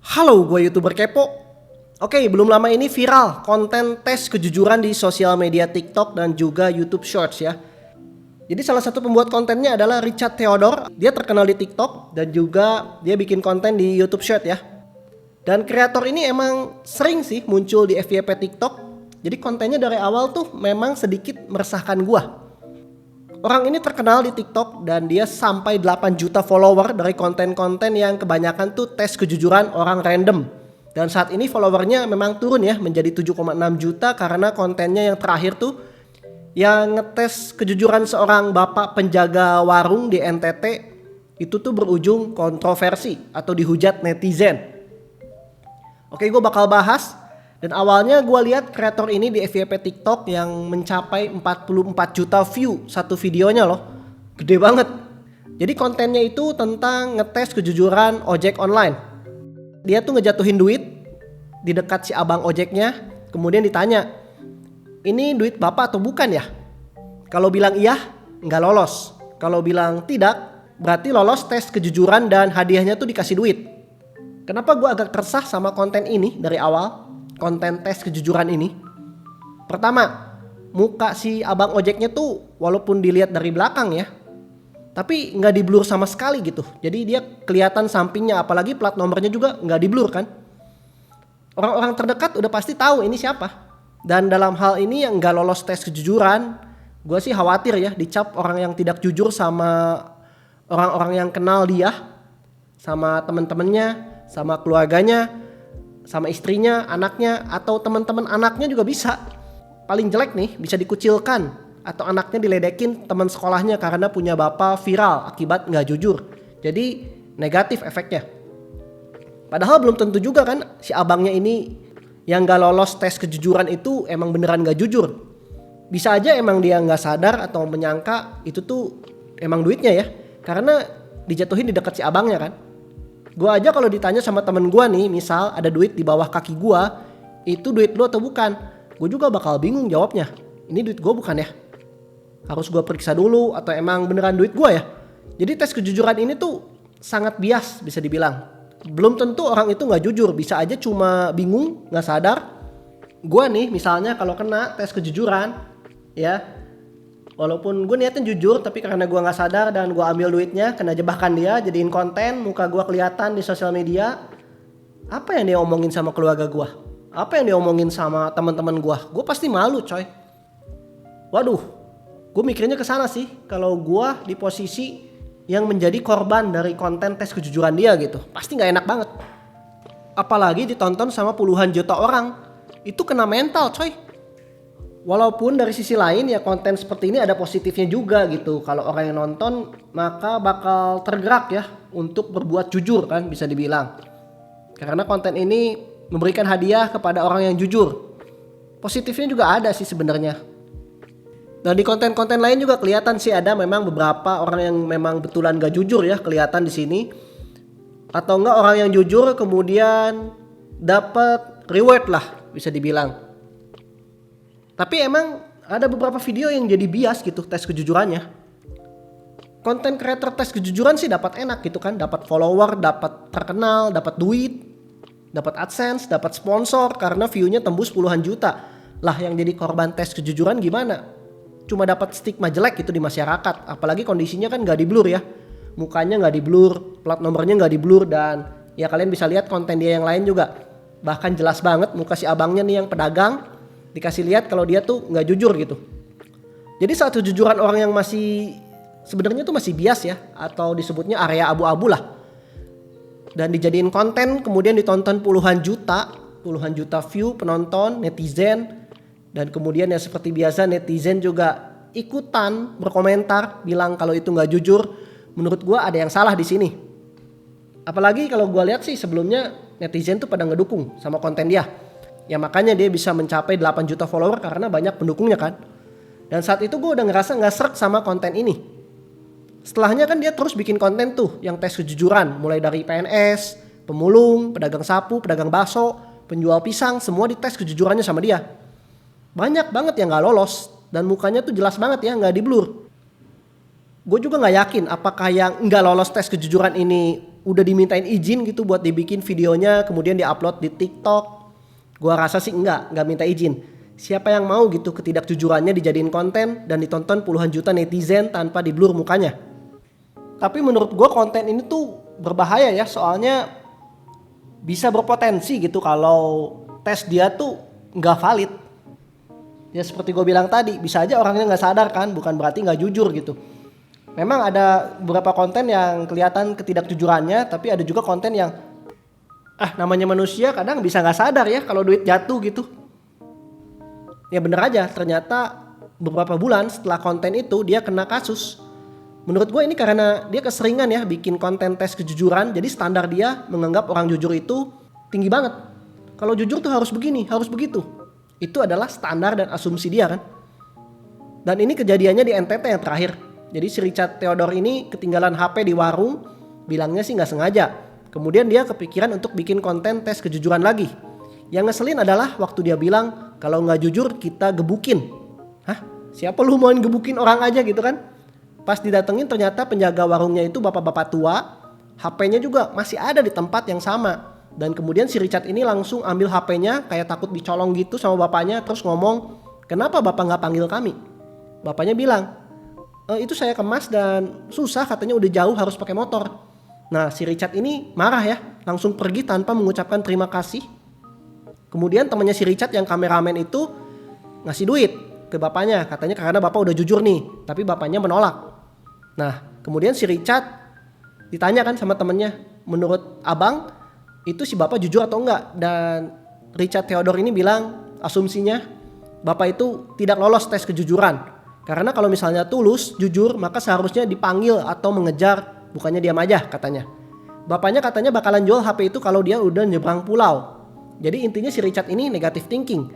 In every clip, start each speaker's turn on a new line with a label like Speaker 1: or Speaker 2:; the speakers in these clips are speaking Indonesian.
Speaker 1: Halo, gue YouTuber Kepo. Oke, belum lama ini viral konten tes kejujuran di sosial media TikTok dan juga YouTube Shorts ya. Jadi salah satu pembuat kontennya adalah Richard Theodore. Dia terkenal di TikTok dan juga dia bikin konten di YouTube Shorts ya. Dan kreator ini emang sering sih muncul di FYP TikTok. Jadi kontennya dari awal tuh memang sedikit meresahkan gua. Orang ini terkenal di TikTok dan dia sampai 8 juta follower dari konten-konten yang kebanyakan tuh tes kejujuran orang random. Dan saat ini followernya memang turun ya menjadi 7,6 juta karena kontennya yang terakhir tuh yang ngetes kejujuran seorang bapak penjaga warung di NTT itu tuh berujung kontroversi atau dihujat netizen. Oke, gue bakal bahas. Dan awalnya gue lihat kreator ini di FYP TikTok yang mencapai 44 juta view satu videonya loh. Gede banget. Jadi kontennya itu tentang ngetes kejujuran ojek online. Dia tuh ngejatuhin duit di dekat si abang ojeknya. Kemudian ditanya, ini duit bapak atau bukan ya? Kalau bilang iya, nggak lolos. Kalau bilang tidak, berarti lolos tes kejujuran dan hadiahnya tuh dikasih duit. Kenapa gue agak resah sama konten ini dari awal? Konten tes kejujuran ini. Pertama, muka si abang ojeknya tuh walaupun dilihat dari belakang ya, tapi nggak di blur sama sekali gitu. Jadi dia kelihatan sampingnya, apalagi plat nomornya juga nggak di blur kan. Orang-orang terdekat udah pasti tahu ini siapa. Dan dalam hal ini yang nggak lolos tes kejujuran, gue sih khawatir ya dicap orang yang tidak jujur sama orang-orang yang kenal dia, sama teman-temannya, sama keluarganya, sama istrinya, anaknya, atau teman-teman anaknya juga bisa. Paling jelek nih bisa dikucilkan atau anaknya diledekin teman sekolahnya karena punya bapak viral akibat nggak jujur. Jadi negatif efeknya. Padahal belum tentu juga kan si abangnya ini yang nggak lolos tes kejujuran itu emang beneran nggak jujur. Bisa aja emang dia nggak sadar atau menyangka itu tuh emang duitnya ya, karena dijatuhin di dekat si abangnya kan. Gue aja kalau ditanya sama temen gue nih, misal ada duit di bawah kaki gue, itu duit lu atau bukan? Gue juga bakal bingung jawabnya. Ini duit gue bukan ya? Harus gue periksa dulu atau emang beneran duit gue ya? Jadi tes kejujuran ini tuh sangat bias bisa dibilang. Belum tentu orang itu gak jujur, bisa aja cuma bingung, gak sadar. Gue nih misalnya kalau kena tes kejujuran, ya, walaupun gue niatnya jujur, tapi karena gue gak sadar dan gue ambil duitnya, kena jebakan dia, jadiin konten, muka gue kelihatan di sosial media. Apa yang dia omongin sama keluarga gue? Apa yang dia omongin sama teman-teman gue? Gue pasti malu coy. Waduh, gue mikirnya kesana sih. Kalau gue di posisi yang menjadi korban dari konten tes kejujuran dia gitu, pasti gak enak banget. Apalagi ditonton sama puluhan juta orang. Itu kena mental coy. Walaupun dari sisi lain ya konten seperti ini ada positifnya juga gitu. Kalau orang yang nonton maka bakal tergerak ya untuk berbuat jujur kan bisa dibilang. Karena konten ini memberikan hadiah kepada orang yang jujur. Positifnya juga ada sih sebenarnya. Dan di konten-konten lain juga kelihatan sih ada memang beberapa orang yang memang betulan gak jujur ya kelihatan di sini. Atau enggak orang yang jujur kemudian dapat reward lah bisa dibilang. Tapi emang ada beberapa video yang jadi bias gitu tes kejujurannya. Konten creator tes kejujuran sih dapat enak gitu kan, dapat follower, dapat terkenal, dapat duit, dapat AdSense, dapat sponsor karena view-nya tembus puluhan juta. Lah yang jadi korban tes kejujuran gimana? Cuma dapat stigma jelek gitu di masyarakat, apalagi kondisinya kan nggak di blur ya. Mukanya nggak di blur, plat nomornya nggak di blur dan ya kalian bisa lihat konten dia yang lain juga. Bahkan jelas banget muka si abangnya nih yang pedagang. Dikasih lihat kalau dia tuh nggak jujur gitu. Jadi saat kejujuran orang yang masih sebenarnya tuh masih bias ya, atau disebutnya area abu-abu lah. Dan dijadiin konten kemudian ditonton puluhan juta view penonton, netizen. Dan kemudian ya seperti biasa netizen juga ikutan berkomentar bilang kalau itu nggak jujur. Menurut gue ada yang salah di sini. Apalagi kalau gue lihat sih sebelumnya netizen tuh pada ngedukung sama konten dia. Ya makanya dia bisa mencapai 8 juta follower karena banyak pendukungnya kan. Dan saat itu gue udah ngerasa gak srek sama konten ini. Setelahnya kan dia terus bikin konten tuh yang tes kejujuran. Mulai dari PNS, pemulung, pedagang sapu, pedagang bakso, penjual pisang, semua dites kejujurannya sama dia. Banyak banget yang gak lolos. Dan mukanya tuh jelas banget ya gak di blur. Gue juga gak yakin apakah yang gak lolos tes kejujuran ini udah dimintain izin gitu buat dibikin videonya kemudian diupload di TikTok? Gua rasa sih enggak minta izin. Siapa yang mau gitu ketidakjujurannya dijadiin konten dan ditonton puluhan juta netizen tanpa diblur mukanya? Tapi menurut gua konten ini tuh berbahaya ya, soalnya bisa berpotensi gitu kalau tes dia tuh nggak valid. Ya seperti gue bilang tadi, bisa aja orangnya nggak sadar kan, bukan berarti nggak jujur gitu. Memang ada beberapa konten yang kelihatan ketidakjujurannya, tapi ada juga konten yang namanya manusia kadang bisa nggak sadar ya kalau duit jatuh gitu. Ya bener aja, ternyata beberapa bulan setelah konten itu dia kena kasus. Menurut gue ini karena dia keseringan ya bikin konten tes kejujuran, jadi standar dia menganggap orang jujur itu tinggi banget. Kalau jujur tuh harus begini, harus begitu. Itu adalah standar dan asumsi dia kan. Dan ini kejadiannya di NTT yang terakhir. Jadi si Richard Theodore ini ketinggalan HP di warung, bilangnya sih nggak sengaja. Kemudian dia kepikiran untuk bikin konten tes kejujuran lagi. Yang ngeselin adalah waktu dia bilang kalau nggak jujur kita gebukin. Hah? Siapa lu mauin gebukin orang aja gitu kan? Pas didatengin ternyata penjaga warungnya itu bapak-bapak tua, HP-nya juga masih ada di tempat yang sama. Dan kemudian si Richard ini langsung ambil HP-nya kayak takut dicolong gitu sama bapaknya, terus ngomong, kenapa bapak nggak panggil kami? Bapaknya bilang, itu saya kemas dan susah, katanya udah jauh harus pakai motor. Nah si Richard ini marah ya, langsung pergi tanpa mengucapkan terima kasih. Kemudian temannya si Richard yang kameramen itu ngasih duit ke bapaknya, katanya karena bapak udah jujur nih, tapi bapaknya menolak. Nah kemudian si Richard ditanya kan sama temannya, menurut abang itu si bapak jujur atau enggak? Dan Richard Theodore ini bilang asumsinya bapak itu tidak lolos tes kejujuran. Karena kalau misalnya tulus, jujur, maka seharusnya dipanggil atau mengejar, bukannya diam aja katanya. Bapaknya katanya bakalan jual HP itu kalau dia udah nyebrang pulau. Jadi intinya si Richard ini negative thinking.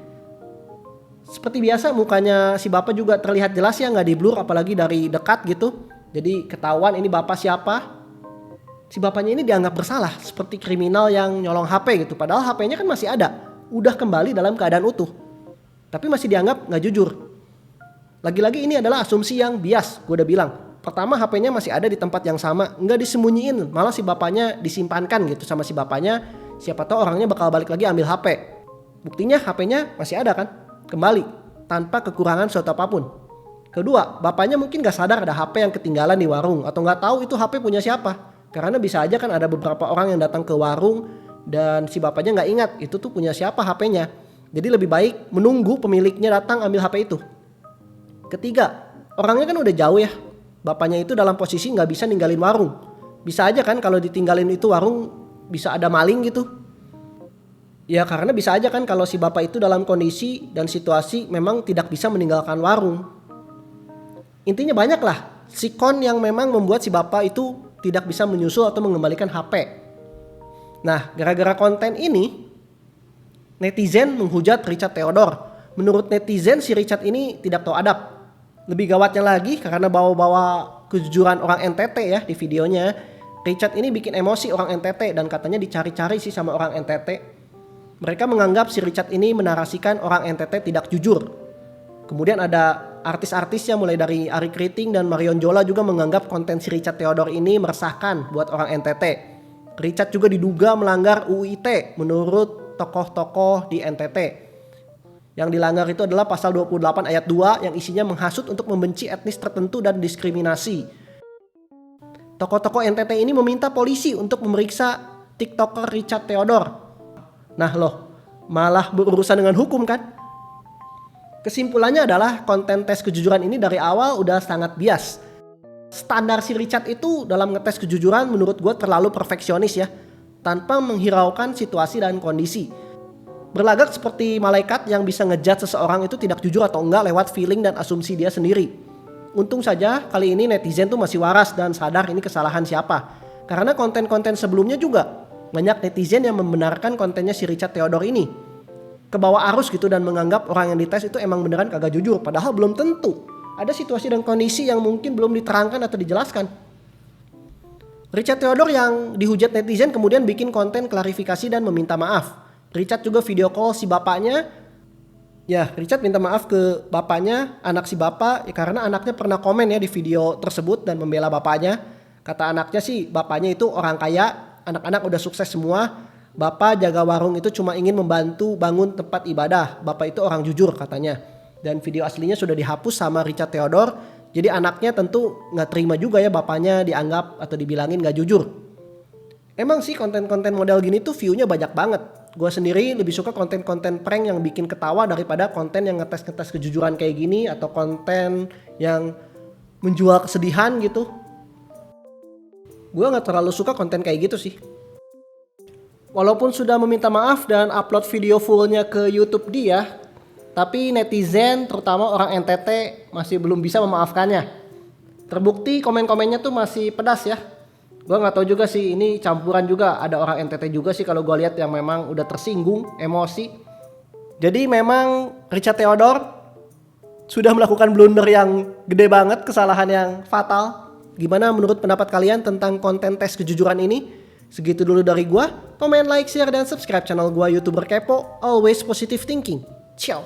Speaker 1: Seperti biasa mukanya si bapak juga terlihat jelas ya, nggak di blur apalagi dari dekat gitu. Jadi ketahuan ini bapak siapa. Si bapaknya ini dianggap bersalah seperti kriminal yang nyolong HP gitu. Padahal HP-nya kan masih ada, udah kembali dalam keadaan utuh. Tapi masih dianggap nggak jujur. Lagi-lagi ini adalah asumsi yang bias, gue udah bilang. Pertama HP-nya masih ada di tempat yang sama, nggak disembunyiin. Malah si bapaknya disimpankan gitu sama si bapaknya. Siapa tahu orangnya bakal balik lagi ambil HP. Buktinya HP-nya masih ada kan, kembali tanpa kekurangan suatu apapun. Kedua, bapaknya mungkin nggak sadar ada HP yang ketinggalan di warung atau nggak tahu itu HP punya siapa. Karena bisa aja kan ada beberapa orang yang datang ke warung dan si bapaknya nggak ingat itu tuh punya siapa HP-nya. Jadi lebih baik menunggu pemiliknya datang ambil HP itu. Ketiga, orangnya kan udah jauh ya. Bapaknya itu dalam posisi nggak bisa ninggalin warung. Bisa aja kan kalau ditinggalin itu warung bisa ada maling gitu. Ya karena bisa aja kan kalau si bapak itu dalam kondisi dan situasi memang tidak bisa meninggalkan warung. Intinya banyak lah sikon yang memang membuat si bapak itu tidak bisa menyusul atau mengembalikan HP. Nah, gara-gara konten ini, netizen menghujat Richard Theodore. Menurut netizen, si Richard ini tidak tahu adab. Lebih gawatnya lagi, karena bawa-bawa kejujuran orang NTT ya di videonya, Richard ini bikin emosi orang NTT dan katanya dicari-cari sih sama orang NTT. Mereka menganggap si Richard ini menarasikan orang NTT tidak jujur. Kemudian ada artis-artisnya mulai dari Ari Kriting dan Marion Jola juga menganggap konten si Richard Theodore ini meresahkan buat orang NTT. Richard juga diduga melanggar UU ITE menurut tokoh-tokoh di NTT. Yang dilanggar itu adalah pasal 28 ayat 2 yang isinya menghasut untuk membenci etnis tertentu dan diskriminasi. Tokoh-tokoh NTT ini meminta polisi untuk memeriksa TikToker Richard Theodore. Nah loh, malah berurusan dengan hukum kan? Kesimpulannya adalah konten tes kejujuran ini dari awal udah sangat bias. Standar si Richard itu dalam ngetes kejujuran menurut gue terlalu perfeksionis ya, tanpa menghiraukan situasi dan kondisi. Berlagak seperti malaikat yang bisa ngejudge seseorang itu tidak jujur atau enggak lewat feeling dan asumsi dia sendiri. Untung saja kali ini netizen tuh masih waras dan sadar ini kesalahan siapa. Karena konten-konten sebelumnya juga banyak netizen yang membenarkan kontennya si Richard Theodore ini. Kebawa arus gitu dan menganggap orang yang dites itu emang beneran kagak jujur. Padahal belum tentu. Ada situasi dan kondisi yang mungkin belum diterangkan atau dijelaskan. Richard Theodore yang dihujat netizen kemudian bikin konten klarifikasi dan meminta maaf. Richard juga video call si bapaknya. Ya, Richard minta maaf ke bapaknya, anak si bapak, ya karena anaknya pernah komen ya di video tersebut dan membela bapaknya. Kata anaknya sih bapaknya itu orang kaya, anak-anak udah sukses semua. Bapak jaga warung itu cuma ingin membantu bangun tempat ibadah. Bapak itu orang jujur katanya. Dan video aslinya sudah dihapus sama Richard Theodore. Jadi anaknya tentu nggak terima juga ya bapaknya dianggap atau dibilangin nggak jujur. Emang sih konten-konten model gini tuh view-nya banyak banget. Gue sendiri lebih suka konten-konten prank yang bikin ketawa daripada konten yang ngetes-ngetes kejujuran kayak gini. Atau konten yang menjual kesedihan gitu. Gue gak terlalu suka konten kayak gitu sih. Walaupun sudah meminta maaf dan upload video fullnya ke YouTube dia, tapi netizen terutama orang NTT masih belum bisa memaafkannya. Terbukti komen-komennya tuh masih pedas ya. Gue gak tahu juga sih, ini campuran juga. Ada orang NTT juga sih kalau gue lihat yang memang udah tersinggung, emosi. Jadi memang Richard Theodore sudah melakukan blunder yang gede banget, kesalahan yang fatal. Gimana menurut pendapat kalian tentang konten tes kejujuran ini? Segitu dulu dari gue. Komen, like, share, dan subscribe channel gue YouTuber Kepo. Always positive thinking. Ciao.